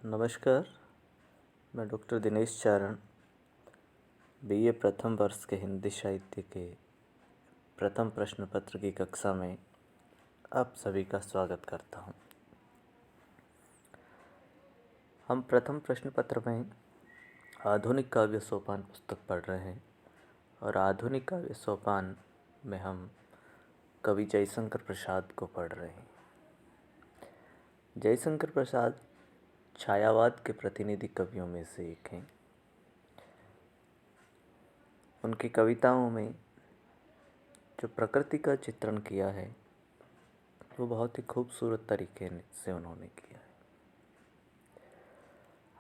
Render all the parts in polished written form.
नमस्कार। मैं डॉक्टर दिनेश चारण बीए प्रथम वर्ष के हिंदी साहित्य के प्रथम प्रश्न पत्र की कक्षा में आप सभी का स्वागत करता हूं। हम प्रथम प्रश्न पत्र में आधुनिक काव्य सोपान पुस्तक पढ़ रहे हैं और आधुनिक काव्य सोपान में हम कवि जयशंकर प्रसाद को पढ़ रहे हैं। जयशंकर प्रसाद छायावाद के प्रतिनिधि कवियों में से एक हैं। उनकी कविताओं में जो प्रकृति का चित्रण किया है वो बहुत ही खूबसूरत तरीके से उन्होंने किया है।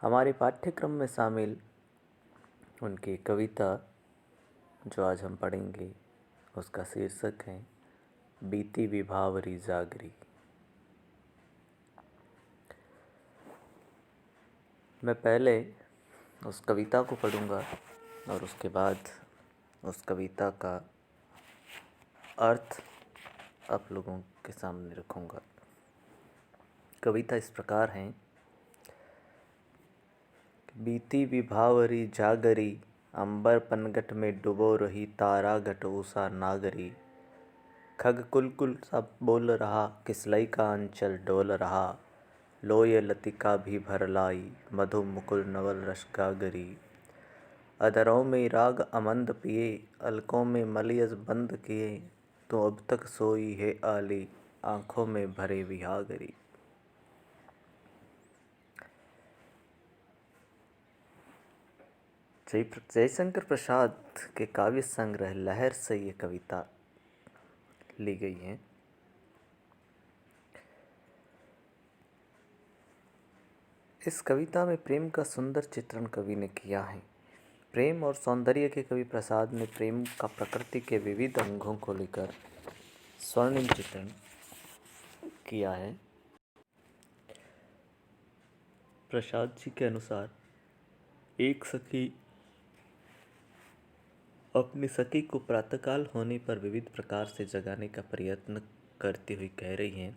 हमारे पाठ्यक्रम में शामिल उनकी कविता जो आज हम पढ़ेंगे उसका शीर्षक है बीती विभावरी जागरी। मैं पहले उस कविता को पढ़ूंगा और उसके बाद उस कविता का अर्थ आप लोगों के सामने रखूंगा। कविता इस प्रकार है। बीती विभावरी जागरी, अंबर पनघट में डुबो रही तारा घट उषा नागरी। खग कुलकुल सा बोल रहा, किसलई का अंचल डोल रहा। लोय लतिका भी भर लाई, मधु मुकुल नवल रस गागरी। अधरों में राग अमंद पिए, अलकों में मलियस बंद किए। तो अब तक सोई है आली, आँखों में भरे विहागरी। जयशंकर प्रसाद के काव्य संग्रह लहर से ये कविता ली गई है। इस कविता में प्रेम का सुंदर चित्रण कवि ने किया है। प्रेम और सौंदर्य के कवि प्रसाद ने प्रेम का प्रकृति के विविध अंगों को लेकर स्वर्णिम चित्रण किया है। प्रसाद जी के अनुसार एक सखी अपनी सखी को प्रातःकाल होने पर विविध प्रकार से जगाने का प्रयत्न करती हुई कह रही हैं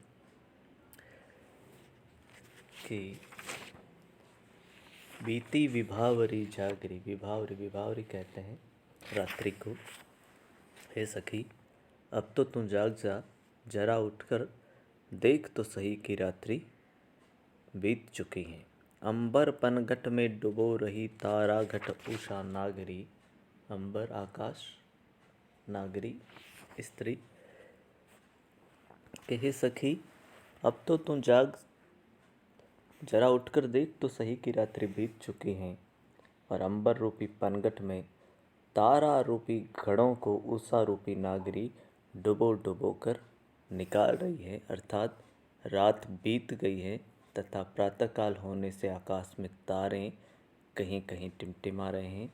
कि बीती विभावरी जागरी। विभावरी कहते हैं रात्रि को। हे सखी, अब तो तू जाग जा, जरा उठकर देख तो सही कि रात्रि बीत चुकी है। अंबर पनघट में डुबो रही तारा घट उषा नागरी। अंबर आकाश, नागरी स्त्री। कि हे सखी, अब तो तू जाग, जरा उठकर देख तो सही कि रात्रि बीत चुकी है और अंबर रूपी पनघट में तारा रूपी घड़ों को उषा रूपी नागरी डुबो डुबो कर निकाल रही है। अर्थात रात बीत गई है तथा प्रातःकाल होने से आकाश में तारे कहीं कहीं टिमटिमा रहे हैं,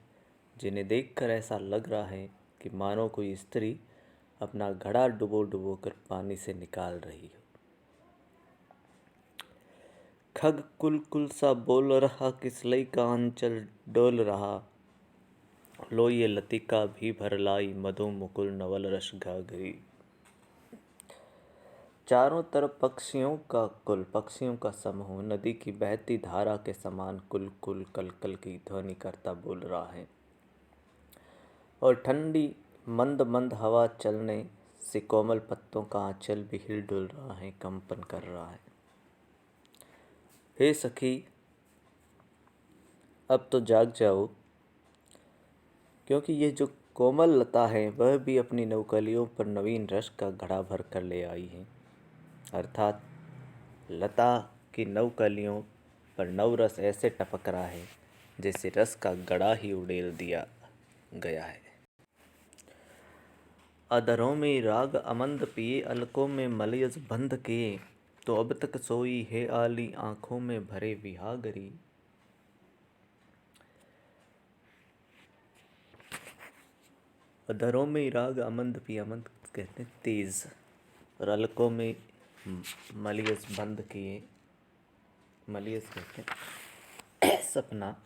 जिन्हें देखकर ऐसा लग रहा है कि मानो कोई स्त्री अपना घड़ा डुबो डुबो कर पानी से निकाल रही हो। खग कुल कुल सा बोल रहा, किसलई का अंचल डोल रहा। लोय लतिका भी भर लाई, मधु मुकुल नवल रस गागरी। चारों तरफ पक्षियों का कुल, पक्षियों का समूह नदी की बहती धारा के समान कुल कुल कल कल की ध्वनि करता बोल रहा है और ठंडी मंद मंद हवा चलने से कोमल पत्तों का आंचल भी हिल डुल रहा है, कंपन कर रहा है। हे सखी, अब तो जाग जाओ, क्योंकि ये जो कोमल लता है वह भी अपनी नवकलियों पर नवीन रस का घड़ा भर कर ले आई है। अर्थात लता की नवकलियों पर नवरस ऐसे टपक रहा है जैसे रस का घड़ा ही उड़ेल दिया गया है। अधरों में राग अमंद पिए, अलकों में मलयस बंद किए। तो अब तक सोई है आली, आंखों में भरे विहागरी। अधरों में राग अमंद पिए, अमंद कहते हैं तेज, और अलकों में मलयस बंद किए, मलयस कहते हैं सपना।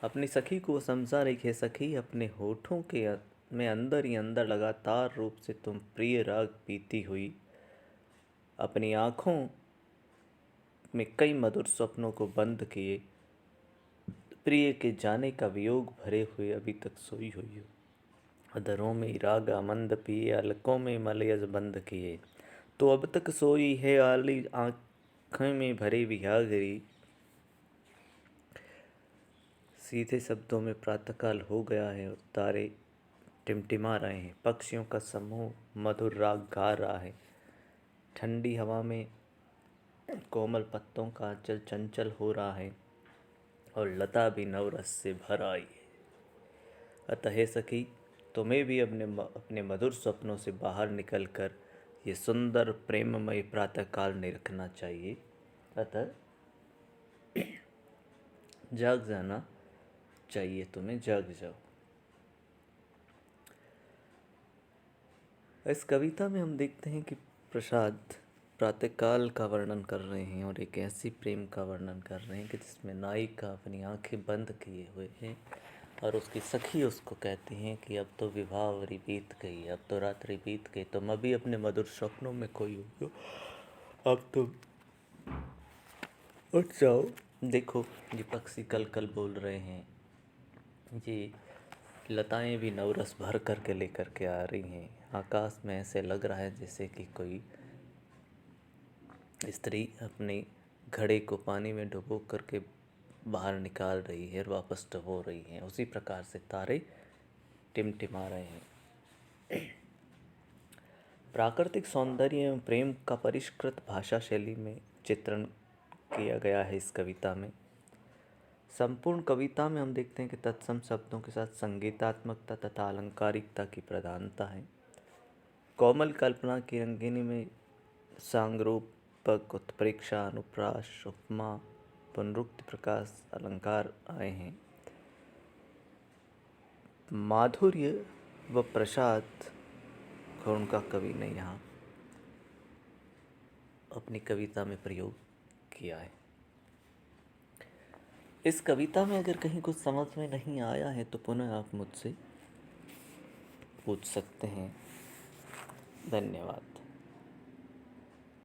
अपनी सखी को समझा रही है, सखी अपने होठों के में अंदर ही अंदर लगातार रूप से तुम प्रिय राग पीती हुई अपनी आँखों में कई मधुर स्वप्नों को बंद किए, प्रिय के जाने का वियोग भरे हुए अभी तक सोई हुई हो। अधरों में राग आमंद पिए, अलकों में मलयज बंद किए, तो अब तक सोई है आली आँखें में भरे विहागरी। सीधे शब्दों में प्रातःकाल हो गया है और तारे टिमटिमा रहे हैं। पक्षियों का समूह मधुर राग गा रहा है। ठंडी हवा में कोमल पत्तों का आंचल चंचल हो रहा है और लता भी नवरस से भर आई है। अतः हे सखी, तुम्हें भी अपने मधुर सपनों से बाहर निकलकर ये सुंदर प्रेममय प्रातःकाल निरखना चाहिए। अतः जाग जाना चाहिए, तुम्हें जाग जाओ। इस कविता में हम देखते हैं कि प्रसाद प्रातःकाल का वर्णन कर रहे हैं और एक ऐसी प्रेम का वर्णन कर रहे हैं कि जिसमें नायिका अपनी आंखें बंद किए हुए हैं और उसकी सखी उसको कहती हैं कि अब तो विवाहवरी बीत गई, अब तो रात्रि बीत गई, तुम अभी अपने मधुर स्वप्नों में खोई हुई हो, अब तुम उठ जाओ। देखो, ये पक्षी कल कल बोल रहे हैं, ये लताएं भी नवरस भर करके लेकर के आ रही हैं। आकाश में ऐसे लग रहा है जैसे कि कोई स्त्री अपने घड़े को पानी में डुबो करके बाहर निकाल रही है और वापस डुबो रही है। उसी प्रकार से तारे टिमटिमा रहे हैं। प्राकृतिक सौंदर्य एवं प्रेम का परिष्कृत भाषा शैली में चित्रण किया गया है इस कविता में। संपूर्ण कविता में हम देखते हैं कि तत्सम शब्दों के साथ संगीतात्मकता तथा अलंकारिकता की प्रधानता है। कोमल कल्पना की रंगीनी में सांगरूपक, उत्प्रेक्षा, अनुप्रास, उपमा, पुनरुक्ति, प्रकाश अलंकार आए हैं। माधुर्य व प्रसाद को उनका कवि ने यहाँ अपनी कविता में प्रयोग किया है। इस कविता में अगर कहीं कुछ समझ में नहीं आया है तो पुनः आप मुझसे पूछ सकते हैं। धन्यवाद।